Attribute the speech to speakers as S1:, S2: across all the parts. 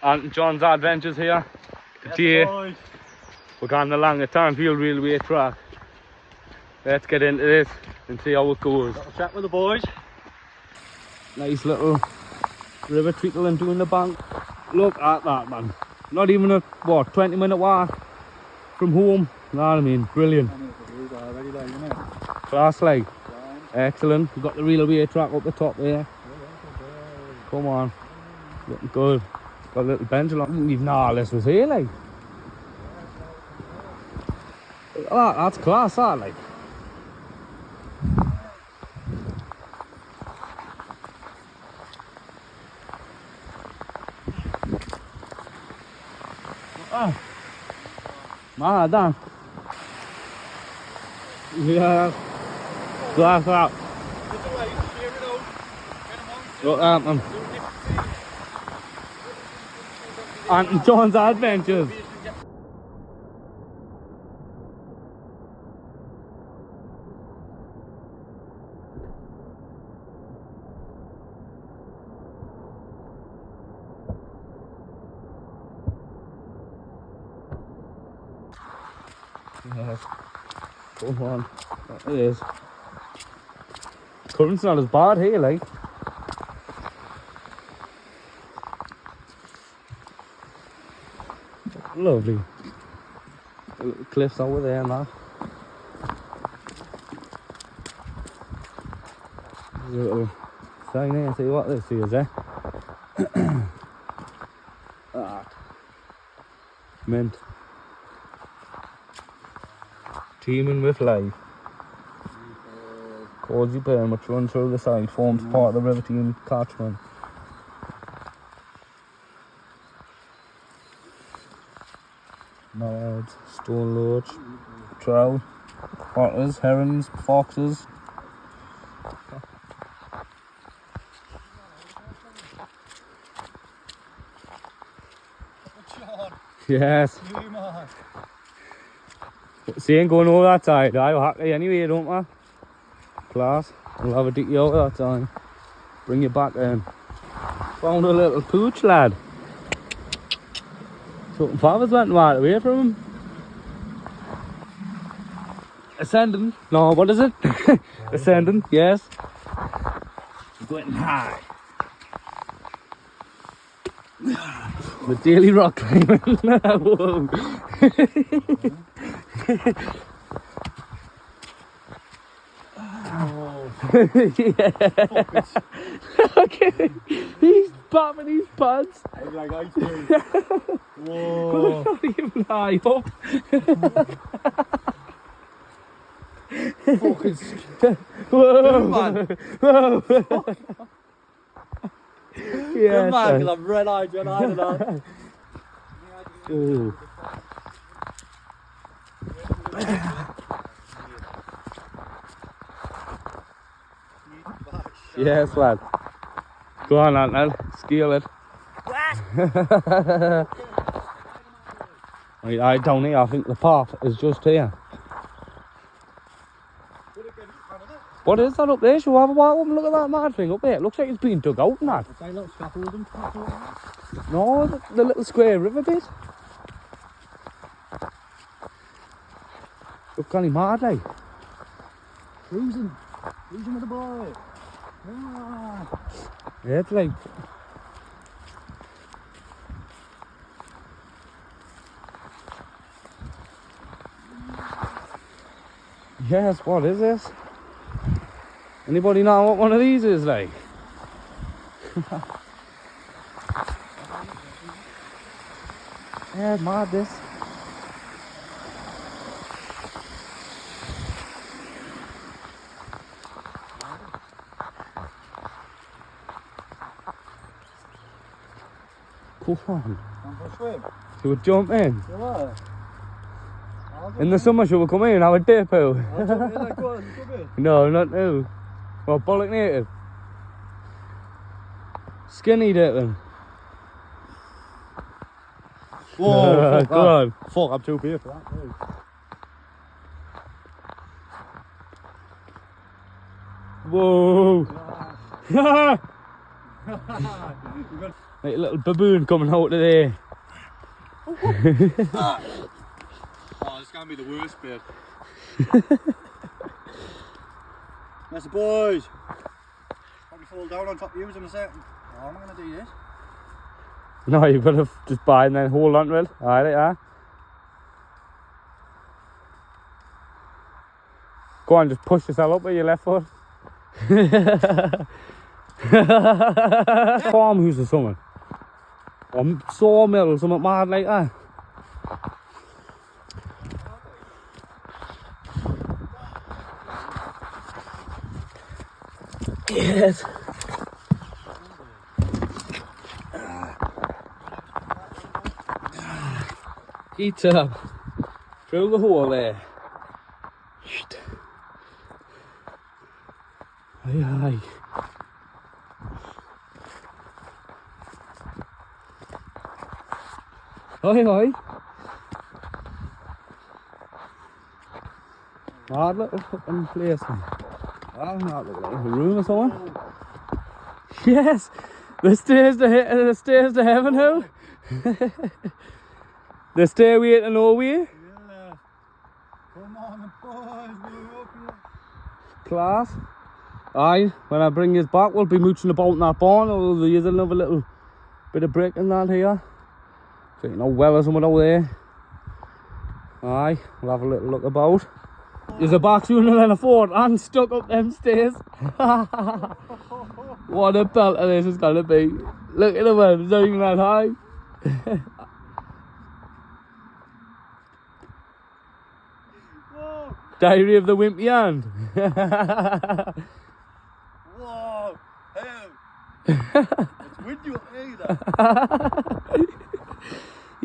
S1: Ant&Jon's Adventures here. Today we're going along the Tarnfield Railway track. Let's get into this and see how it goes.
S2: Little chat with the boys.
S1: Nice little river trickling down the bank. Look at that, man. Not even a 20-minute walk from home. You know what I mean? Brilliant. Class like. Excellent. We've got the railway track up the top there. Come on. Looking good. Got a little bench along. Even all this was here, like. Oh, that's class, that, like. Ah. Man, damn. Yeah. Glass out. Look at them. Ant&Jon's Adventures. Yes. Come on. It is. Current's not as bad here, like. Lovely. Little cliffs over there and that. There's a little sign here, see what this is, eh? That. Mint. Teeming with life. Cozy burn which runs through the side, forms part of the river team catchment. Mallards, stone loach, trout, otters, herons, foxes. Yes. See, ain't going over that side. I'll hack it anyway, don't I? Class. We'll have a dig you out that time. Bring you back in. Found a little pooch, lad. Something father's went right away from him. Ascending. No, what is it? Ascending, yes. Going high. The daily rock climbing. Whoa. Yeah. Okay. He's popping his pants.
S2: Like ice cream.
S1: Whoa. Not even high up.
S2: Fucking
S1: Whoa.
S2: man.
S1: Whoa.
S2: Good man, because I'm red-eyed, and that.
S1: Ooh. Yes, lad. Go on, lad. Scale it. Right, down here, I think the path is just here. What is that up there? Shall we have a walk up and look at that mad thing up there? It looks like it's been dug out and that.
S2: It's like a little scaffolding.
S1: No, the little square river bit. Look kind of mad, like.
S2: Cruising with the boy. Ah.
S1: Yeah, it's like. Yes, what is this? Anybody know what one of these is like? Yeah, mad this. Come on. Should we jump in? In the summer, should we come in and have a dip out? No, not now. Well, bollock native. Skinny dipping.
S2: Whoa, fuck
S1: go on.
S2: Fuck, I'm too big for that too.
S1: Whoa. Like a little baboon coming out of there.
S2: Oh, this is going to be the worst bit. That's the boys. Probably fall down on top of you in a second. Oh, I'm going to do this.
S1: No, you've got to just buy and then hold on to it. Alright, yeah. Go on, just push yourself up with your left foot. Farmhouse or something. Or sawmill or something mad like that. Yes. Eat up. Through the hole there. Shit. Aye, aye. Aye, aye. Mad little fucking place. Oh, not like a room or something. Yes, the stairs to heaven, how? The stairway to nowhere.
S2: Yeah. Come on, boys, we're up here.
S1: Class. Aye, when I bring you back, we'll be mooching about in that barn, or there is another little bit of brick in that here. So you know, well or something out there. Aye, we'll have a little look about. There's a back sooner than a fort and stuck up them stairs. What a pelter this is gonna be. Look at the one, it's not even that high.
S2: Whoa!
S1: Diary of the Wimpy Hand.
S2: Whoa! Hey! It's windy up here.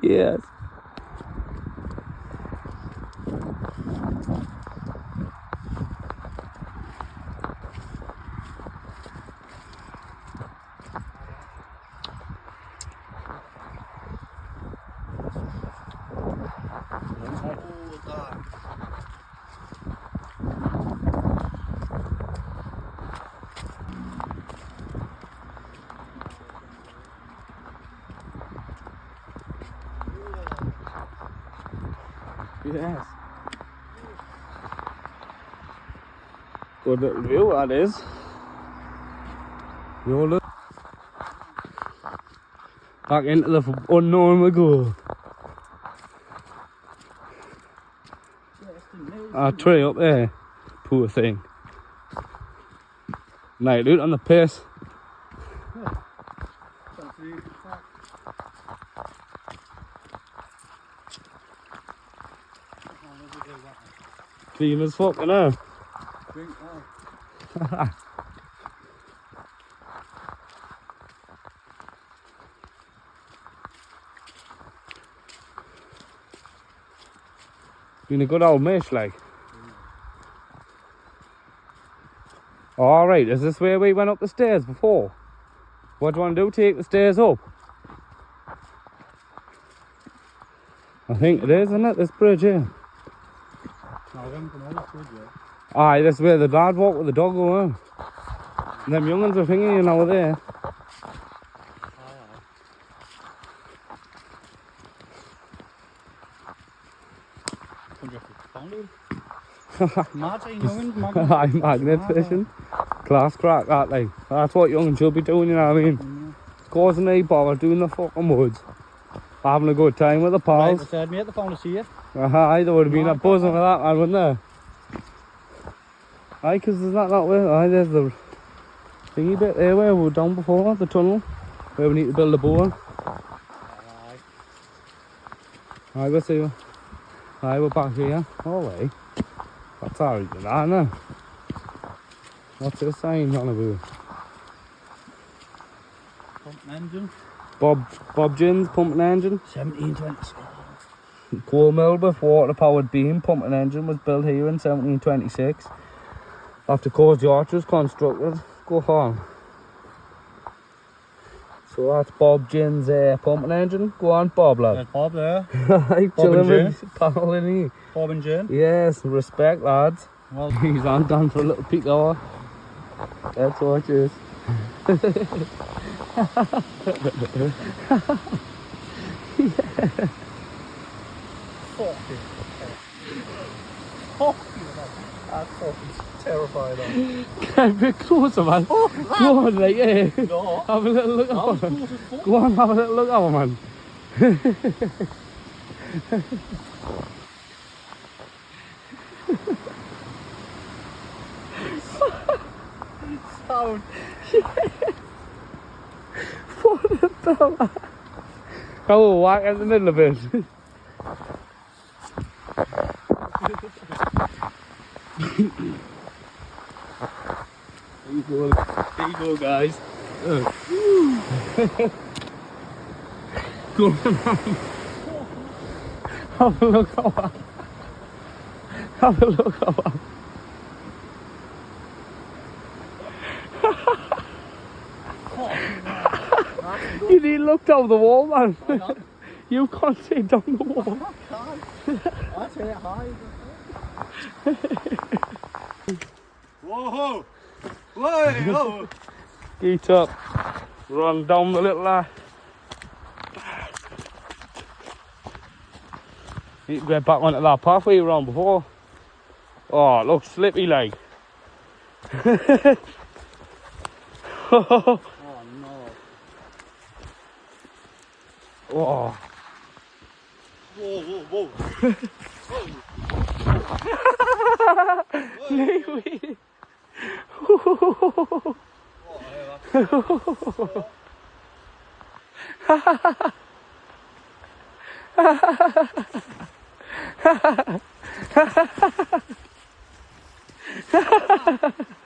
S1: Yes. Yes. Good little view that is. You all look. Back into the unknown we go. That tree up there. Poor thing. Night out on the piss. Clean as fuck, you know. Been a good old mish, like. Alright, is this where we went up the stairs before? What do you want to do? Take the stairs up? I think it is, isn't it? This bridge here. Aye, this is where the dad walked with the dog over. And them young'uns are thinking, you know, there. Aye, magnet fishing. Class crack that, like. That's what young'uns should be doing, you know what I mean? Causing any bother doing the fucking woods. Having a good time with the pals.
S2: Right, said mate, they found us here.
S1: Aye, there would have been a buzzing with that man, wouldn't there? Aye, because there's that way. Aye, there's the thingy bit there where we were down before, the tunnel, where we need to build a boat. Aye, we'll see you. Aye, we're back here. Alright. That's alright, isn't it? What's the sign on about?
S2: Pumping engine.
S1: Bob Gins, pumping engine.
S2: 1726.
S1: Coal Milbeth water powered beam pumping engine was built here in 1726. After Coast Yacht was constructed. Go on. So that's Bob Gins pumping engine. Go on, Bob, lad.
S2: There's Bob there.
S1: Bob
S2: and Jane.
S1: Pal in here.
S2: Bob and Jane.
S1: Yes, respect, lads.
S2: Well,
S1: he's on down for a little peek hour. That's what it is.
S2: Fucking hell. That's fucking terrifying.
S1: Get a bit closer, man. Go on, like, yeah.
S2: No.
S1: Have a little look
S2: That was
S1: at him.
S2: close as fuck.
S1: Go on, have a little look at him, man.
S2: Sound.
S1: What the hell? Have a whack in the middle of it. There you go. There you go, guys. Go on, man. Have a look at that. Have a look at that. You need to look down the wall, man. You can't see down the wall.
S2: I can't. That's it high. Whoa! Whoa!
S1: Get up. Run down the little Need to get back onto that pathway you were on before. Oh, it looks slippy like.
S2: Oh no.
S1: Oh.
S2: Whoa.
S1: Lee.
S2: You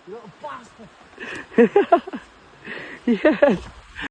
S2: little bastard.
S1: Yes.